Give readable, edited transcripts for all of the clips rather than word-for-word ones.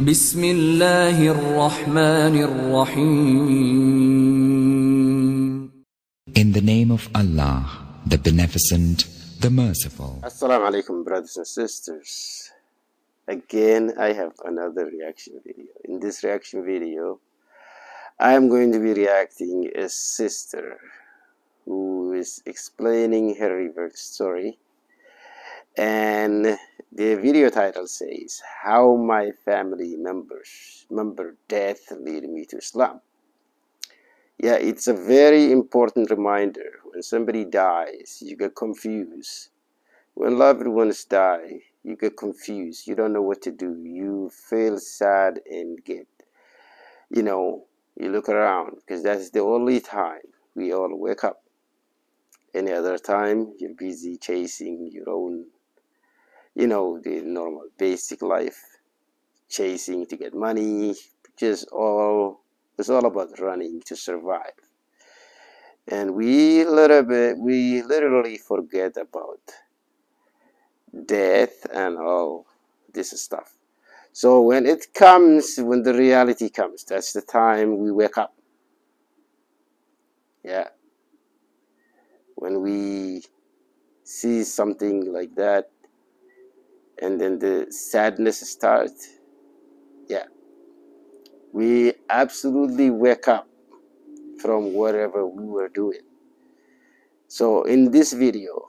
بسم الله الرحمن الرحيم. In the name of Allah, the Beneficent, the Merciful. Assalamu alaikum, brothers and sisters. Again, I have another reaction video. In this reaction video, I am going to be reacting a sister who is explaining her Revert story, and the video title says, "How my family member death lead me to Islam." Yeah, it's a very important reminder. When somebody dies, you get confused. When loved ones die, you get confused. You don't know what to do. You feel sad and get, you look around, because that's the only time we all wake up. Any other time, you're busy chasing your own, the normal basic life, chasing to get money, it's all about running to survive. And we literally forget about death and all this stuff. So when the reality comes, that's the time we wake up. Yeah. When we see something like that, and then the sadness starts, yeah, we absolutely wake up from whatever we were doing. So in this video,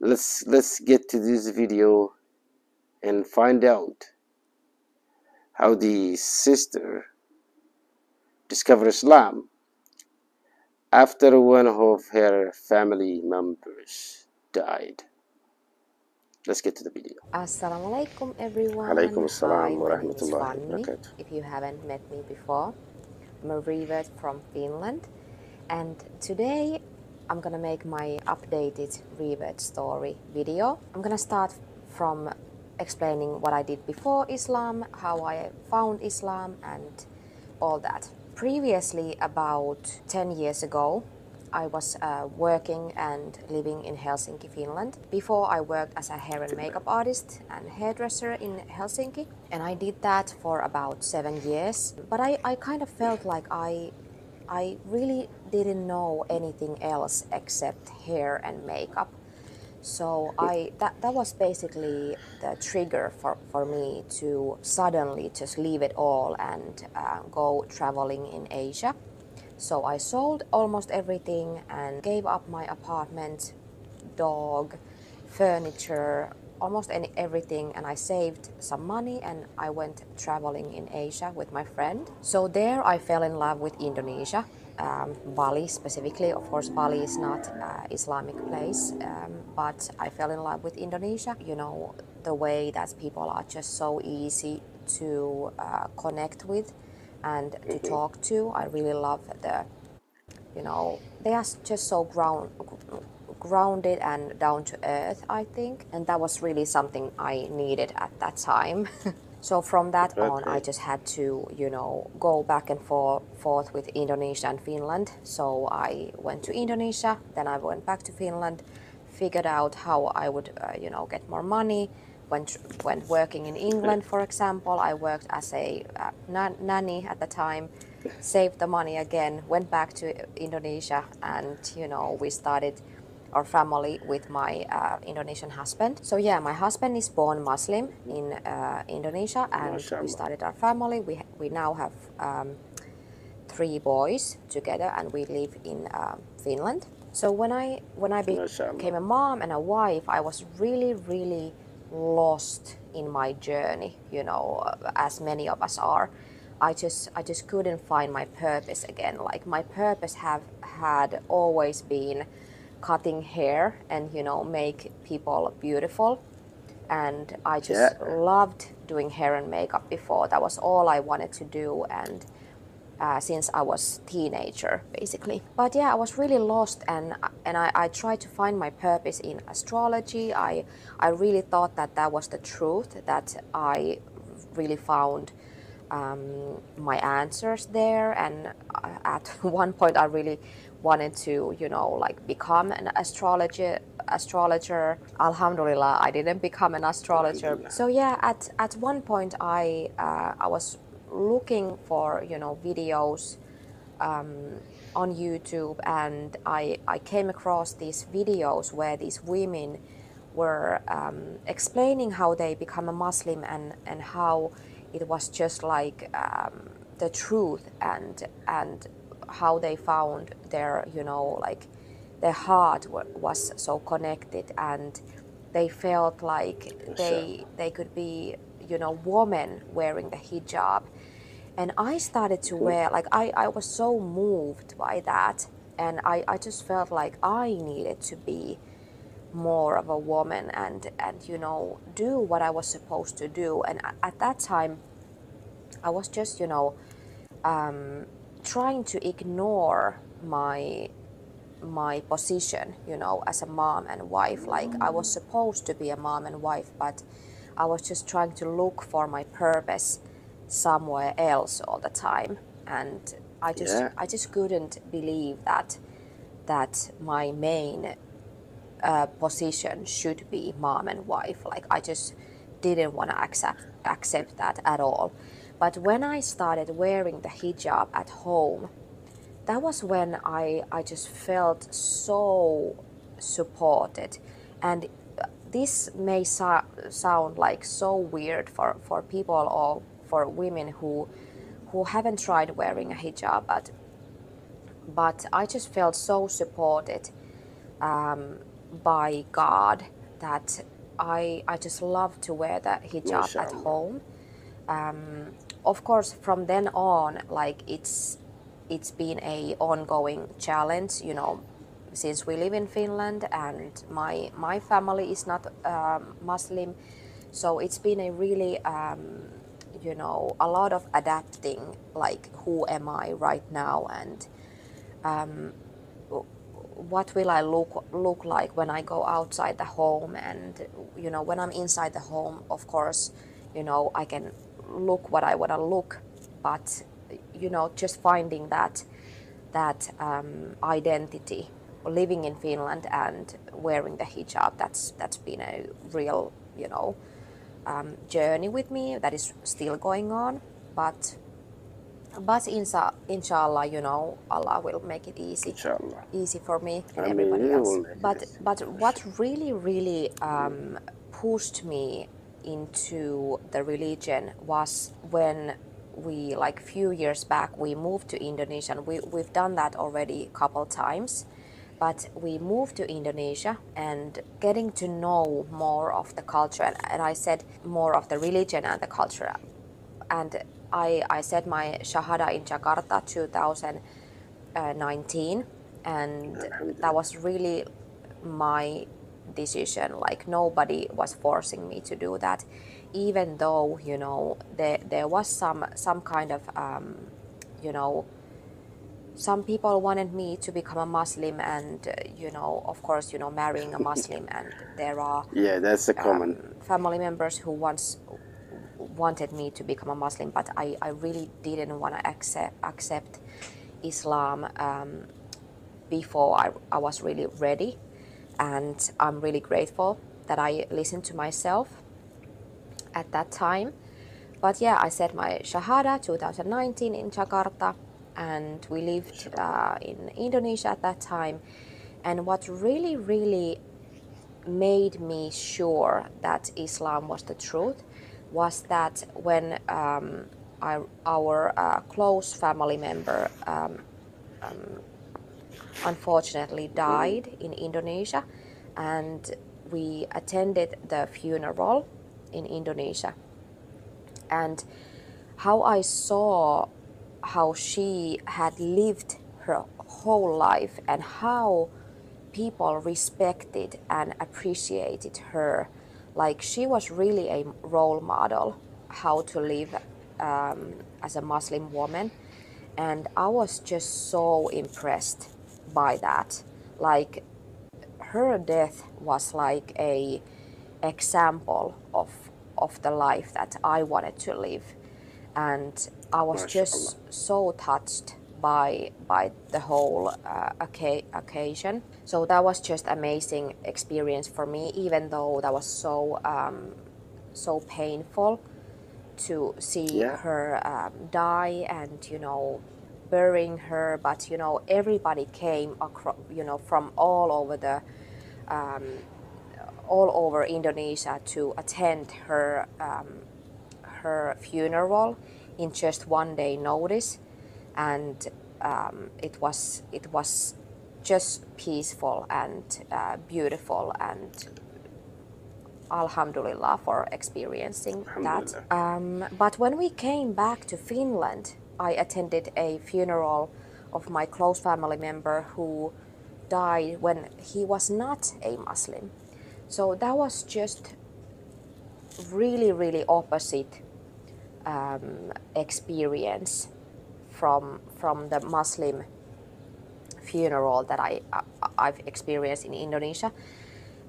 let's get to this video and find out how the sister discovered Islam after one of her family members died. Let's get to the video. Assalamualaikum everyone. Alaikum Hi, assalam wa my name is rahmatullahi wa Fanny. barakatuh. If you haven't met me before, I'm a Revert from Finland, and today I'm gonna make my updated Revert story video. I'm gonna start from explaining what I did before Islam, how I found Islam, and all that. Previously, about 10 years ago, I was working and living in Helsinki, Finland. Before, I worked as a hair and makeup artist and hairdresser in Helsinki, and I did that for about 7 years. But I kind of felt like I really didn't know anything else except hair and makeup. So that was basically the trigger for me to suddenly just leave it all and go traveling in Asia. So I sold almost everything and gave up my apartment, dog, furniture, almost everything, and I saved some money and I went traveling in Asia with my friend. So there I fell in love with Indonesia, Bali specifically. Of course, Bali is not an Islamic place, but I fell in love with Indonesia. The way that people are just so easy to connect with and to talk to. I really love they are just so grounded and down to earth, I think, and that was really something I needed at that time. So from that on, I just had to, go back and forth with Indonesia and Finland. So I went to Indonesia, then I went back to Finland, figured out how I would, get more money. Went working in England, for example. I worked as a nanny at the time, saved the money again, went back to Indonesia, and we started our family with my Indonesian husband. So yeah, my husband is born Muslim in Indonesia, and we started our family. We now have 3 boys together, and we live in Finland. So when I became a mom and a wife, I was really lost in my journey, as many of us are. I just couldn't find my purpose again. Like, my purpose had always been cutting hair and make people beautiful, and I just loved doing hair and makeup before. That was all I wanted to do, and since I was teenager, basically. But yeah, I was really lost, and I tried to find my purpose in astrology. I really thought that was the truth, that I really found my answers there. And at one point, I really wanted to, become an astrologer. Alhamdulillah, I didn't become an astrologer. So yeah, at one point I was looking for, you know, videos on YouTube, and I came across these videos where these women were explaining how they become a Muslim, and how it was just like the truth, and how they found their, you know, like their heart was so connected, and they felt like they could be, you know, women wearing the hijab. And I started to wear, like, I was so moved by that, and I just felt like I needed to be more of a woman, and you know, do what I was supposed to do. And at that time I was just, you know, trying to ignore my position, you know, as a mom and wife. Like, I was supposed to be a mom and wife, but I was just trying to look for my purpose somewhere else all the time. And I just couldn't believe that my main position should be mom and wife. Like, I just didn't want to accept that at all. But when I started wearing the hijab at home, that was when I just felt so supported. And this may sound like so weird for people, or for women who haven't tried wearing a hijab, but I just felt so supported by God, that I just love to wear the hijab at home. Of course, from then on, like, it's been a ongoing challenge, you know, since we live in Finland, and my family is not Muslim, so it's been a really you know, a lot of adapting, like, who am I right now, and what will I look like when I go outside the home. And, you know, when I'm inside the home, of course, you know, I can look what I want to look, but, you know, just finding that identity, living in Finland and wearing the hijab, that's been a real, you know, journey with me that is still going on. But inshallah, you know, Allah will make it easy for me and everybody else. But what really pushed me into the religion was when we, like, few years back, we moved to Indonesia. And we've done that already a couple times, but we moved to Indonesia, and getting to know more of the culture, and I said more of the religion and the culture. And I said my Shahada in Jakarta 2019, and that was really my decision. Like, nobody was forcing me to do that, even though, you know, there was some kind of you know, some people wanted me to become a Muslim, and you know, of course, you know, marrying a Muslim, and there are that's a common family members who wanted me to become a Muslim, but I really didn't want to accept Islam before I was really ready. And I'm really grateful that I listened to myself at that time. But yeah, I said my Shahada 2019 in Jakarta, and we lived in Indonesia at that time. And what really made me sure that Islam was the truth was that when our close family member unfortunately died in Indonesia, and we attended the funeral in Indonesia, and how I saw how she had lived her whole life, and how people respected and appreciated her. Like, she was really a role model how to live as a Muslim woman, and I was just so impressed by that. Like, her death was like a example of the life that I wanted to live, and I was just so touched by the whole occasion. So that was just amazing experience for me, even though that was so painful to see Yeah. her die, and burying her. But everybody came across, from all over Indonesia to attend her funeral in just 1 day notice, and it was just peaceful and beautiful, and Alhamdulillah for experiencing that. But when we came back to Finland, I attended a funeral of my close family member who died when he was not a Muslim. So that was just really, really opposite experience from the Muslim funeral that I've experienced in Indonesia,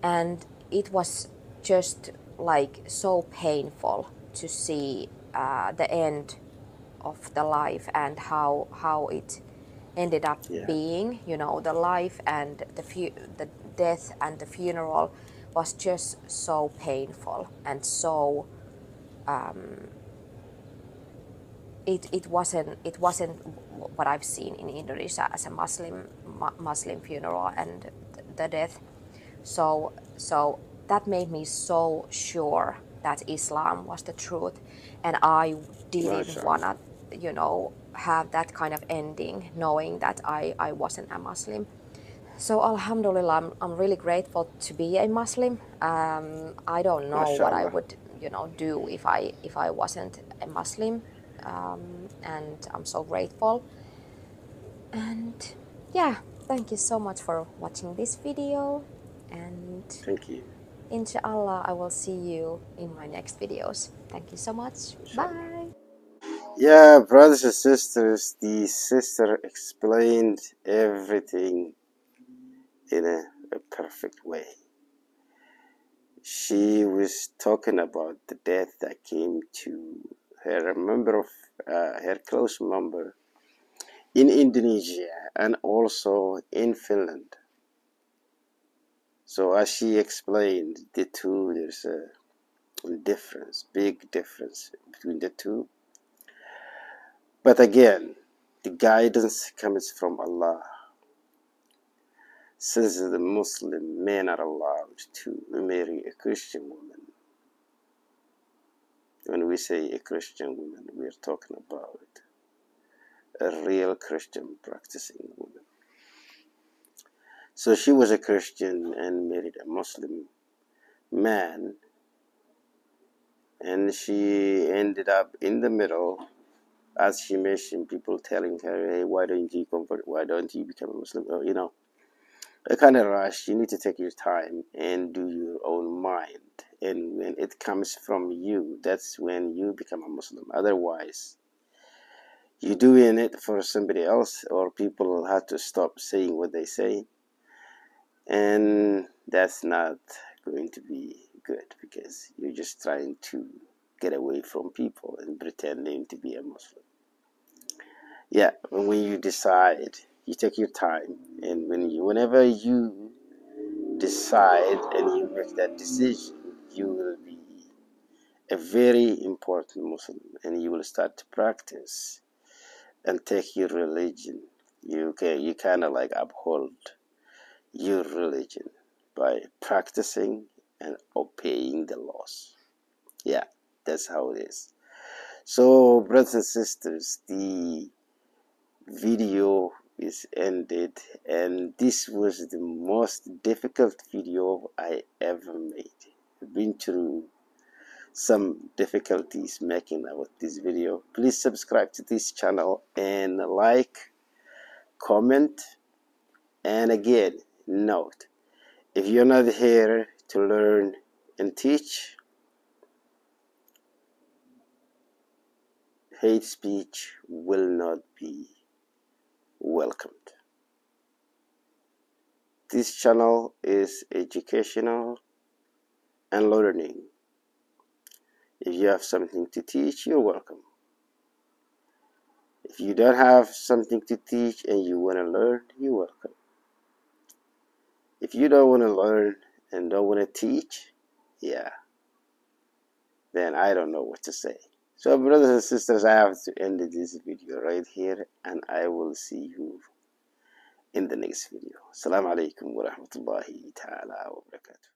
and it was just like so painful to see the end of the life and how it ended up being. The life and the death and the funeral was just so painful, and so it wasn't what I've seen in Indonesia as a Muslim funeral and the death. So that made me so sure that Islam was the truth, and I didn't wanna have that kind of ending, knowing that I wasn't a Muslim. So Alhamdulillah, I'm really grateful to be a Muslim. I don't know what I would do if I wasn't a Muslim, and I'm so grateful. And yeah, thank you so much for watching this video, and Thank you. Inshallah I will see you in my next videos. Thank you so much. Bye. Yeah, brothers and sisters, the sister explained everything in a perfect way. She was talking about the death that came to her, a member of her close member in Indonesia and also in Finland. So as she explained the two, there's a difference, big difference between the two. But again, the guidance comes from Allah. Since the Muslim men are allowed to marry a Christian woman, when we say a Christian woman, we are talking about a real Christian practicing woman. So she was a Christian and married a Muslim man, and she ended up in the middle. As she mentioned, people telling her, hey, why don't you convert? Why don't you become a Muslim? Or, a kind of rush. You need to take your time and do your own mind. And when it comes from you, that's when you become a Muslim. Otherwise, you're doing it for somebody else, or people have to stop saying what they say. And that's not going to be good, because you're just trying to get away from people and pretending to be a Muslim. Yeah, when you decide, you take your time, and whenever you decide and you make that decision, you will be a very important Muslim, and you will start to practice and take your religion. You kind of like uphold your religion by practicing and obeying the laws. Yeah, that's how it is. So, brothers and sisters, the video is ended, and this was the most difficult video I ever made. I've been through some difficulties making out this video. Please subscribe to this channel and like, comment, and again, note, if you're not here to learn and teach, hate speech will not be welcomed. This channel is educational and learning. If you have something to teach, you're welcome. If you don't have something to teach and you want to learn, you're welcome. If you don't want to learn and don't want to teach, yeah, then I don't know what to say. So brothers and sisters, I have to end this video right here, and I will see you in the next video. Assalamu alaikum wa rahmatullahi ta'ala wa barakatuh.